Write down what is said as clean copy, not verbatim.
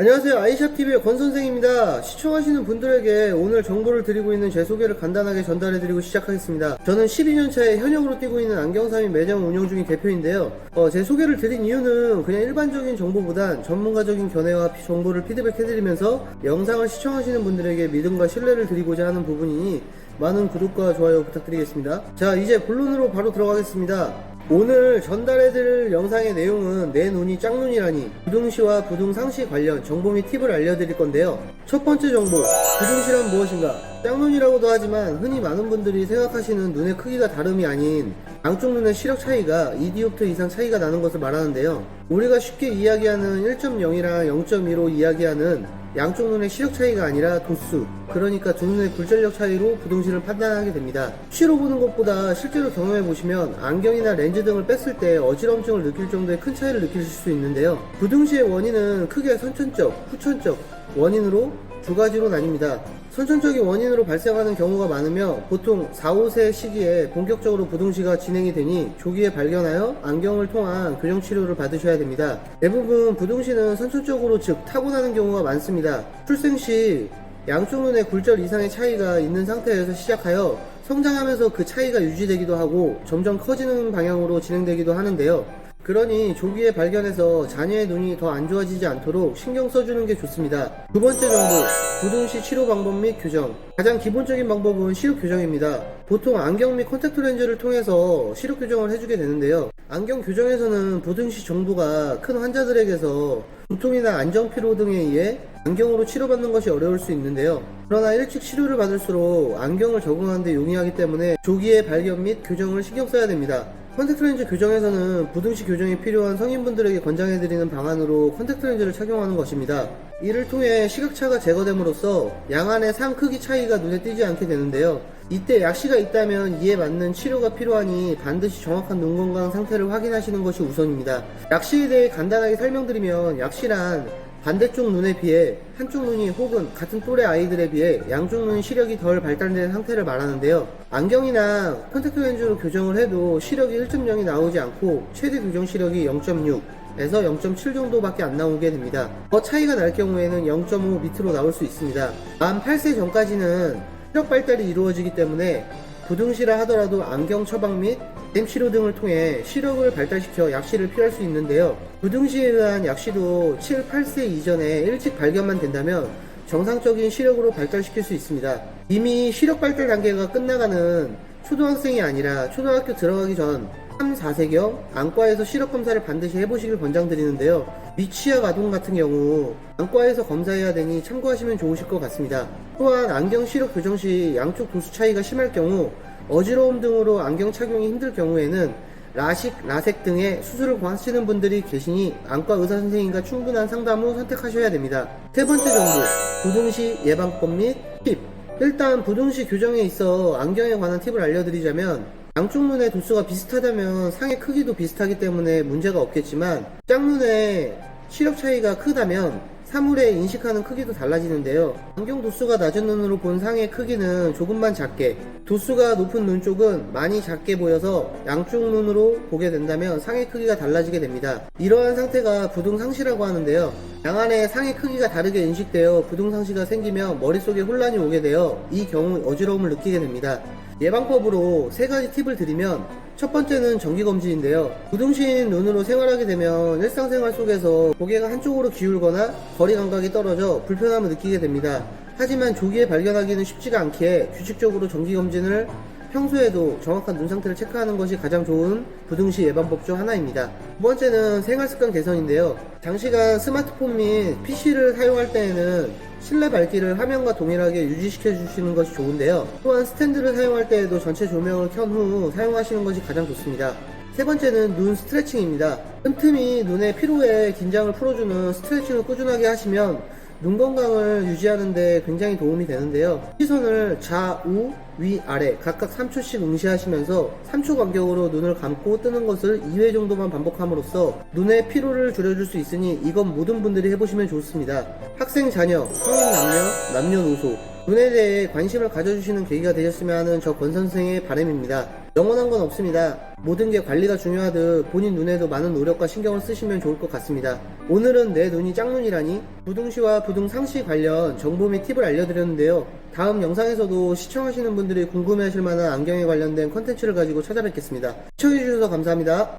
안녕하세요. 아이샵TV의 권선생입니다. 시청하시는 분들에게 오늘 정보를 드리고 있는 제 소개를 간단하게 전달해드리고 시작하겠습니다. 저는 12년차에 현역으로 뛰고 있는 안경사미 매장을 운영 중인 대표인데요. 제 소개를 드린 이유는 그냥 일반적인 정보보단 전문가적인 견해와 정보를 피드백해드리면서 영상을 시청하시는 분들에게 믿음과 신뢰를 드리고자 하는 부분이니 많은 구독과 좋아요 부탁드리겠습니다. 자, 이제 본론으로 바로 들어가겠습니다. 오늘 전달해드릴 영상의 내용은 내 눈이 짝눈이라니 부등시와 부등상시 관련 정보 및 팁을 알려드릴 건데요. 첫 번째 정보, 부등시란 무엇인가? 짝눈이라고도 하지만 흔히 많은 분들이 생각하시는 눈의 크기가 다름이 아닌 양쪽 눈의 시력 차이가 2디옵트 이상 차이가 나는 것을 말하는데요. 우리가 쉽게 이야기하는 1.0이랑 0.2로 이야기하는 양쪽 눈의 시력 차이가 아니라 도수, 그러니까 두 눈의 굴절력 차이로 부등시를 판단하게 됩니다. 수치로 보는 것보다 실제로 경험해보시면 안경이나 렌즈 등을 뺐을 때 어지럼증을 느낄 정도의 큰 차이를 느끼실 수 있는데요. 부등시의 원인은 크게 선천적, 후천적 원인으로 두 가지로 나뉩니다. 선천적인 원인으로 발생하는 경우가 많으며 보통 4, 5세 시기에 본격적으로 부등시가 진행이 되니 조기에 발견하여 안경을 통한 교정치료를 받으셔야 됩니다. 대부분 부등시는 선천적으로 즉 타고나는 경우가 많습니다. 출생 시 양쪽 눈의 굴절 이상의 차이가 있는 상태에서 시작하여 성장하면서 그 차이가 유지되기도 하고 점점 커지는 방향으로 진행되기도 하는데요. 그러니 조기에 발견해서 자녀의 눈이 더 안 좋아지지 않도록 신경 써주는 게 좋습니다. 두 번째 정보, 부등시 치료 방법 및 교정. 가장 기본적인 방법은 시력 교정입니다. 보통 안경 및 컨택트 렌즈를 통해서 시력 교정을 해주게 되는데요. 안경 교정에서는 부등시 정도가 큰 환자들에게서 두통이나 안정피로 등에 의해 안경으로 치료받는 것이 어려울 수 있는데요. 그러나 일찍 치료를 받을수록 안경을 적응하는 데 용이하기 때문에 조기의 발견 및 교정을 신경 써야 됩니다. 컨택트 렌즈 교정에서는 부등시 교정이 필요한 성인분들에게 권장해드리는 방안으로 컨택트 렌즈를 착용하는 것입니다. 이를 통해 시각차가 제거됨으로써 양안의 상 크기 차이가 눈에 띄지 않게 되는데요. 이때 약시가 있다면 이에 맞는 치료가 필요하니 반드시 정확한 눈 건강 상태를 확인하시는 것이 우선입니다. 약시에 대해 간단하게 설명드리면 약시란 반대쪽 눈에 비해 한쪽 눈이 혹은 같은 또래 아이들에 비해 양쪽 눈 시력이 덜 발달된 상태를 말하는데요. 안경이나 컨택트 렌즈로 교정을 해도 시력이 1.0이 나오지 않고 최대 교정 시력이 0.6 에서 0.7 정도밖에 안 나오게 됩니다. 더 차이가 날 경우에는 0.5 밑으로 나올 수 있습니다. 만 8세 전까지는 시력 발달이 이루어지기 때문에 부등시라 하더라도 안경 처방 및 댐 치료 등을 통해 시력을 발달시켜 약시를 피할 수 있는데요. 부등시에 의한 약시도 7, 8세 이전에 일찍 발견만 된다면 정상적인 시력으로 발달시킬 수 있습니다. 이미 시력 발달 단계가 끝나가는 초등학생이 아니라 초등학교 들어가기 전 3, 4세경 안과에서 시력 검사를 반드시 해보시길 권장드리는데요. 미취학 아동 같은 경우 안과에서 검사해야 되니 참고하시면 좋으실 것 같습니다. 또한 안경 시력 교정 시 양쪽 도수 차이가 심할 경우 어지러움 등으로 안경 착용이 힘들 경우에는 라식, 라섹 등의 수술을 하시는 분들이 계시니 안과 의사 선생님과 충분한 상담 후 선택하셔야 됩니다. 세 번째 정보, 부등시 예방법 및 팁. 일단 부등시 교정에 있어 안경에 관한 팁을 알려드리자면 양쪽 눈의 도수가 비슷하다면 상의 크기도 비슷하기 때문에 문제가 없겠지만 짝눈의 시력 차이가 크다면 사물에 인식하는 크기도 달라지는데요. 안경 도수가 낮은 눈으로 본 상의 크기는 조금만 작게, 도수가 높은 눈 쪽은 많이 작게 보여서 양쪽 눈으로 보게 된다면 상의 크기가 달라지게 됩니다. 이러한 상태가 부등상시라고 하는데요. 양안의 상의 크기가 다르게 인식되어 부등상시가 생기면 머릿속에 혼란이 오게 되어 이 경우 어지러움을 느끼게 됩니다. 예방법으로 세 가지 팁을 드리면 첫 번째는 정기검진인데요. 부등시인 눈으로 생활하게 되면 일상생활 속에서 고개가 한쪽으로 기울거나 거리 감각이 떨어져 불편함을 느끼게 됩니다. 하지만 조기에 발견하기는 쉽지가 않기에 규칙적으로 정기검진을 평소에도 정확한 눈 상태를 체크하는 것이 가장 좋은 부등시 예방법 중 하나입니다. 두 번째는 생활습관 개선인데요. 장시간 스마트폰 및 PC를 사용할 때에는 실내 밝기를 화면과 동일하게 유지시켜 주시는 것이 좋은데요. 또한 스탠드를 사용할 때에도 전체 조명을 켠 후 사용하시는 것이 가장 좋습니다. 세 번째는 눈 스트레칭입니다. 틈틈이 눈의 피로에 긴장을 풀어주는 스트레칭을 꾸준하게 하시면 눈 건강을 유지하는 데 굉장히 도움이 되는데요. 시선을 좌우, 위, 아래 각각 3초씩 응시하시면서 3초 간격으로 눈을 감고 뜨는 것을 2회 정도만 반복함으로써 눈의 피로를 줄여줄 수 있으니 이건 모든 분들이 해보시면 좋습니다. 학생, 자녀, 성인, 남녀노소 눈에 대해 관심을 가져주시는 계기가 되셨으면 하는 저 권선생의 바람입니다. 영원한 건 없습니다. 모든 게 관리가 중요하듯 본인 눈에도 많은 노력과 신경을 쓰시면 좋을 것 같습니다. 오늘은 내 눈이 짝눈이라니 부등시와 부등상시 관련 정보 및 팁을 알려드렸는데요. 다음 영상에서도 시청하시는 분들이 궁금해하실 만한 안경에 관련된 컨텐츠를 가지고 찾아뵙겠습니다. 시청해주셔서 감사합니다.